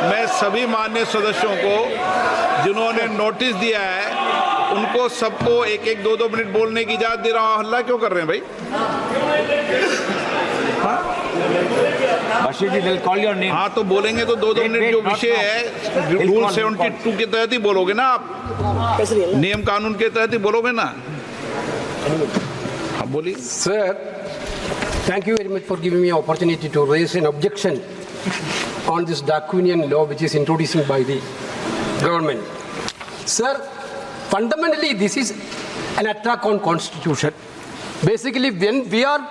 मैं सभी माननीय सदस्यों को जिन्होंने नोटिस दिया है उनको सबको एक एक दो मिनट बोलने की इजाजत दे रहा हूँ। हल्ला क्यों कर रहे हैं भाई? बशीर जी, they'll call your name. हाँ तो बोलेंगे तो दो मिनट जो विषय है रूल 72 के तहत ही बोलोगे ना आप, नियम कानून के तहत ही बोलोगे ना। हाँ बोलिए। Sir, thank you very much for giving me an opportunity to raise an objection on this draconian law which is introduced by the government. Sir, fundamentally this is an attack on constitution. Basically, when we are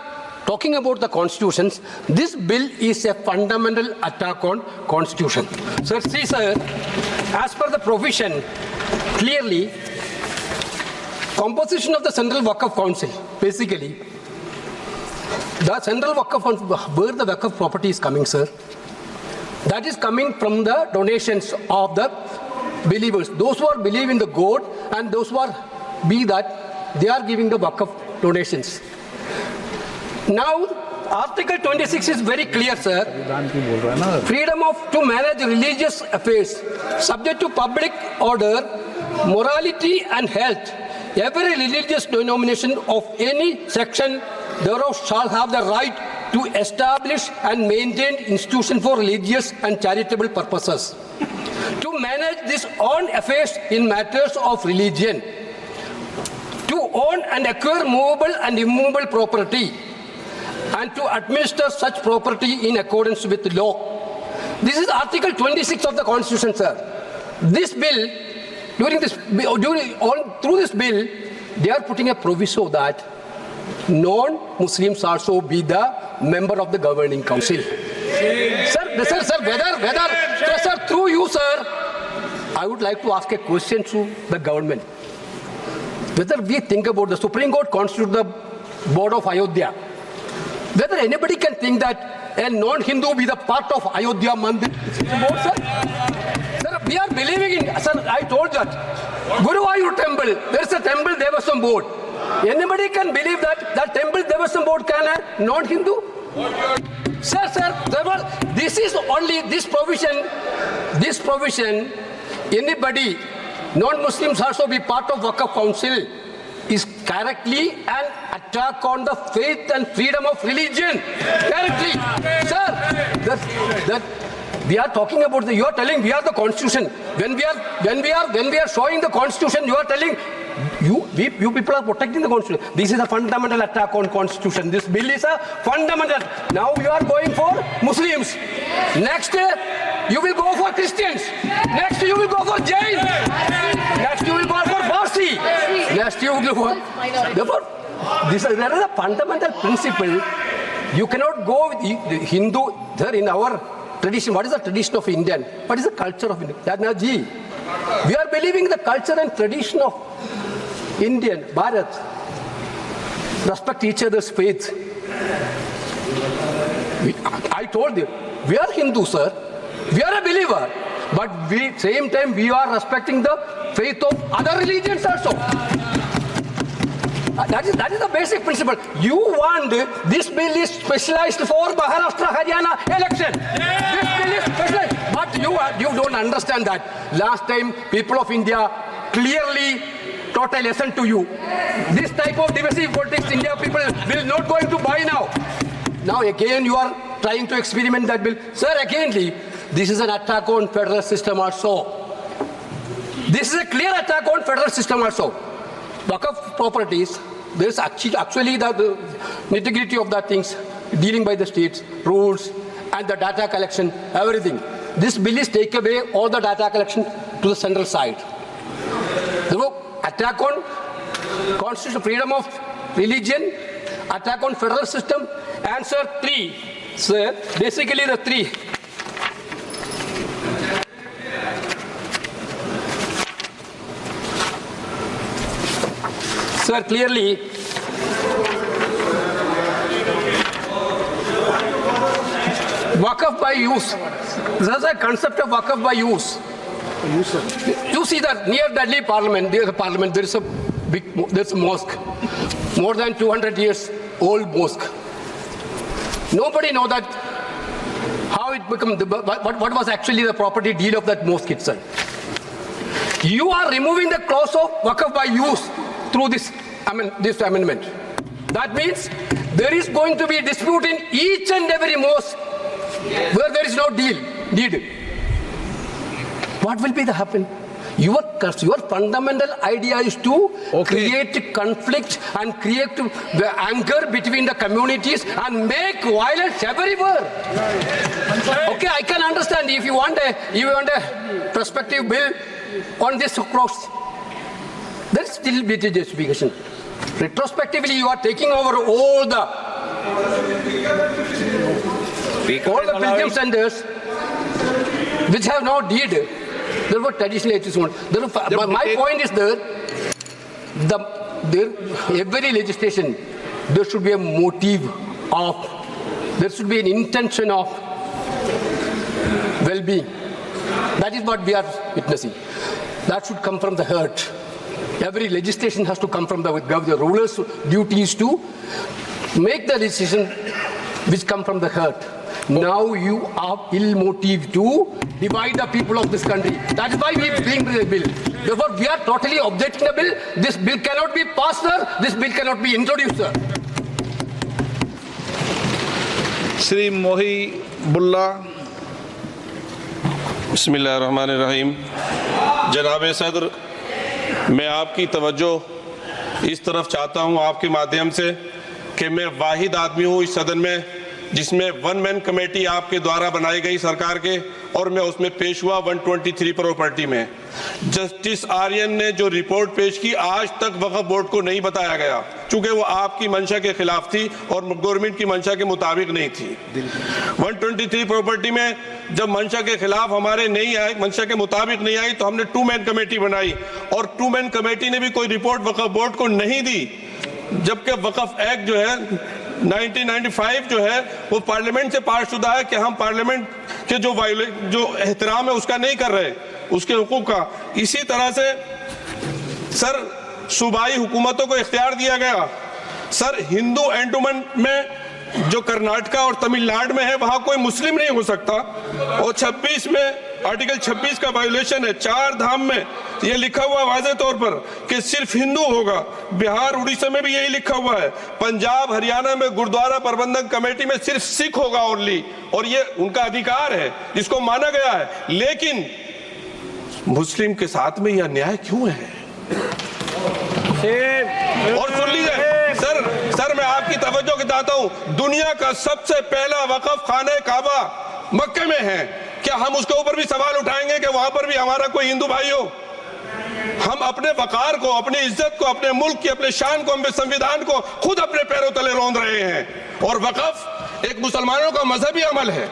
talking about the constitutions, this bill is a fundamental attack on constitution. Sir, see sir, as per the provision, clearly, composition of the Central Waqf Council, basically, the Central Waqf Council, where the Waqf property is coming, sir, that is coming from the donations of the believers. Those who are believe in the God and those who are be that, they are giving the Waqf donations. Now, Article 26 is very clear, sir. Freedom to manage religious affairs, subject to public order, morality and health. Every religious denomination of any section thereof shall have the right to establish and maintain institutions for religious and charitable purposes. To manage this own affairs in matters of religion. To own and acquire movable and immovable property. And to administer such property in accordance with law. This is Article 26 of the Constitution, sir. This bill, through this bill, they are putting a proviso that non-Muslims also be the member of the governing council. Sir, through you, sir, I would like to ask a question to the government. Whether we think about the Supreme Court constitute the board of Ayodhya, whether anybody can think that a non-Hindu be the part of Ayodhya Mandir board, sir? Sir, we are believing in, sir, I told that. Guruvayur temple, there is a temple Devaswam board. Anybody can believe that that temple Devaswam board can a non-Hindu? Sir, this is only this provision, anybody, non-Muslims also be part of Waqf Council is correctly an attack on the faith and freedom of religion. Correctly. Sir, that we are talking about you are telling we are the constitution. When we are showing the constitution, you are telling you people are protecting the constitution. This is a fundamental attack on constitution. This bill is a fundamental. Now you are going for Muslims. Next you will go for Christians. Next you will go for Jain. Next you will go for Parsi. Next you will go for. Therefore, there is a fundamental principle. You cannot go with the Hindu. Sir, in our tradition, what is the tradition of Indian? What is the culture of India? Yadnaji, we are believing the culture and tradition of Indian, Bharat. Respect each other's faith. I told you, we are Hindu, sir. We are a believer. But same time, we are respecting the faith of other religions also. That is the basic principle. You want this bill is specialized for Maharashtra, Haryana election. This bill is specialized. But you don't understand that. Last time, people of India clearly taught a lesson to you. This type of divisive politics, India people will not going to buy now. Now again, you are trying to experiment that bill. Sir, again, this is an attack on federal system also. This is a clear attack on federal system also. Waqf properties, there is actually the nitty-gritty of the things dealing by the states, rules, and the data collection, everything. This bill is take away all the data collection to the central side. So, attack on constitutional freedom of religion, attack on federal system. Answer 3. Sir, basically the 3. Sir, clearly, Waqf by use. There is a concept of Waqf by use. You see that near Delhi Parliament, there is a mosque, more than 200 years old mosque. Nobody know that how it become, what was actually the property deal of that mosque itself. You are removing the clause of waqf by use through this amendment. That means there is going to be a dispute in each and every mosque where there is no deed. What will be the happen? Your fundamental idea is to create conflict and create the anger between the communities and make violence everywhere. Okay, I can understand if you want a prospective bill on this cross. There still be justification. Retrospectively, you are taking over all the pilgrim centers which have no deed. There were traditional HSOs. My point is every legislation, there should be a motive of, there should be an intention of well-being. That is what we are witnessing. That should come from the heart. Every legislation has to come from the ruler's duty is to make the decision which come from the heart. Now you are ill motive to divide the people of this country. That is why we bring the bill. Therefore, we are totally objecting the bill. This bill cannot be passed, sir. This bill cannot be introduced, sir. Shri Mohi Bulla. बिस्मिल्लाहिर्रहमानिर्रहीम। जनाब सदर, मैं आपकी तवज्जो इस तरफ चाहता हूँ आपके माध्यम से कि मैं वाहिद आदमी हूँ इस सदन में जिसमें वन मैन कमेटी आपके द्वारा बनाई गई सरकार के, और मैं उसमें पेश हुआ 123 प्रॉपर्टी में। जस्टिस आर्यन ने जो रिपोर्ट पेश की, आज तक वक्फ बोर्ड को नहीं बताया गया, चूंकि वो आपकी मंशा के खिलाफ थी और गवर्नमेंट की मंशा के मुताबिक नहीं थी। 123 प्रॉपर्टी में जब मंशा के खिलाफ हमारे नहीं आई, मंशा के मुताबिक नहीं आई, तो हमने 2 मैन कमेटी बनाई और 2 मैन कमेटी ने भी कोई रिपोर्ट वक्फ बोर्ड को नहीं दी, जबकि वक्फ एक्ट जो है 1995 जो है वो पार्लियामेंट से पास शुदा है कि हम पार्लियामेंट के जो एहतराम है उसका नहीं कर रहे, उसके हुकूक का। इसी तरह से सर सूबाई हुकूमतों को इख्तियार दिया गया। सर हिंदू एंडोमेंट में जो कर्नाटका और तमिलनाडु में है वहां कोई मुस्लिम नहीं हो सकता, और 26 में आर्टिकल 26 का वायोलेशन है। 4 धाम में ये लिखा हुआ वाज़े तौर पर कि सिर्फ हिंदू होगा। बिहार उड़ीसा में भी यही लिखा हुआ है। पंजाब हरियाणा में गुरुद्वारा प्रबंधक कमेटी में सिर्फ सिख होगा ओनली, और ये उनका अधिकार है जिसको माना गया है। लेकिन मुस्लिम के साथ में यह अन्याय क्यों है? और सुन लीजिए सर मैं आपकी तवज्जो के चाहता हूं, दुनिया का सबसे पहला वक्फ खाने काबा मक्के में है। क्या हम उसके ऊपर भी सवाल उठाएंगे कि वहां पर भी हमारा कोई हिंदू भाई हो? हम अपने वकार को, अपनी इज्जत को, अपने मुल्क की, अपने शान को, अपने संविधान को खुद अपने पैरों तले रौंद रहे हैं। और वक्फ एक मुसलमानों का मजहबी अमल है,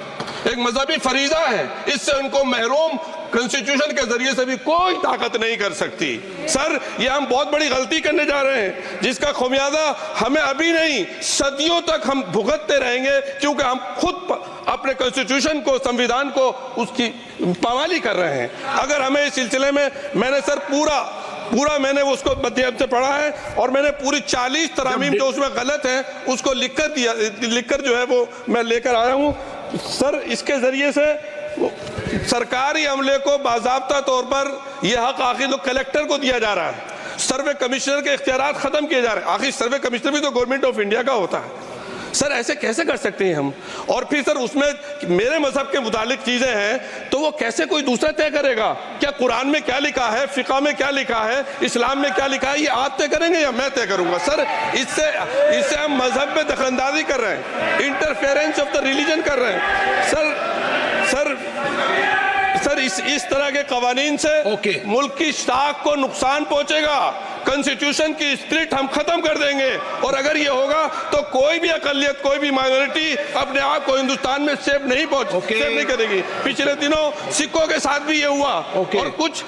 एक मजहबी फरीजा है। इससे उनको महरूम कॉन्स्टिट्यूशन के जरिए से भी कोई ताकत नहीं कर सकती। सर ये हम बहुत बड़ी गलती करने जा रहे हैं जिसका खुमियाजा हमें अभी नहीं सदियों तक हम भुगतते रहेंगे, क्योंकि हम खुद अपने कॉन्स्टिट्यूशन को, संविधान को उसकी पामाली कर रहे हैं। अगर हमें इस सिलसिले में मैंने सर पूरा मैंने उसको मध्यम से पढ़ा है और मैंने पूरी 40 तरामीम जो उसमें गलत है उसको लिखकर जो है वो मैं लेकर आया हूँ। सर इसके जरिए से सरकारी अमले को बाज़ाब्ता तौर पर यह हक आखिर तो कलेक्टर को दिया जा रहा है, सर्वे कमिश्नर के इख्तियारात खत्म किए जा रहे हैं। आखिर सर्वे कमिश्नर भी तो गवर्नमेंट ऑफ इंडिया का होता है। सर ऐसे कैसे कर सकते हैं हम? और फिर सर उसमें मेरे मजहब के मुतालिक चीजें हैं तो वो कैसे कोई दूसरा तय करेगा? क्या कुरान में क्या लिखा है, फिक़ा में क्या लिखा है, इस्लाम में क्या लिखा है, ये आप तय करेंगे या मैं तय करूंगा? सर इससे हम मजहब में दखलंदाजी कर रहे हैं, इंटरफेरेंस ऑफ द रिलीजन कर रहे हैं। सर इस तरह के कवानीन से मुल्क की शाख को नुकसान पहुंचेगा। कॉन्स्टिट्यूशन की स्पिरिट हम खत्म कर देंगे, और अगर ये होगा तो कोई भी अकलियत, कोई भी माइनॉरिटी अपने आप को हिंदुस्तान में सेफ नहीं करेगी। पिछले दिनों सिखों के साथ भी ये हुआ और कुछ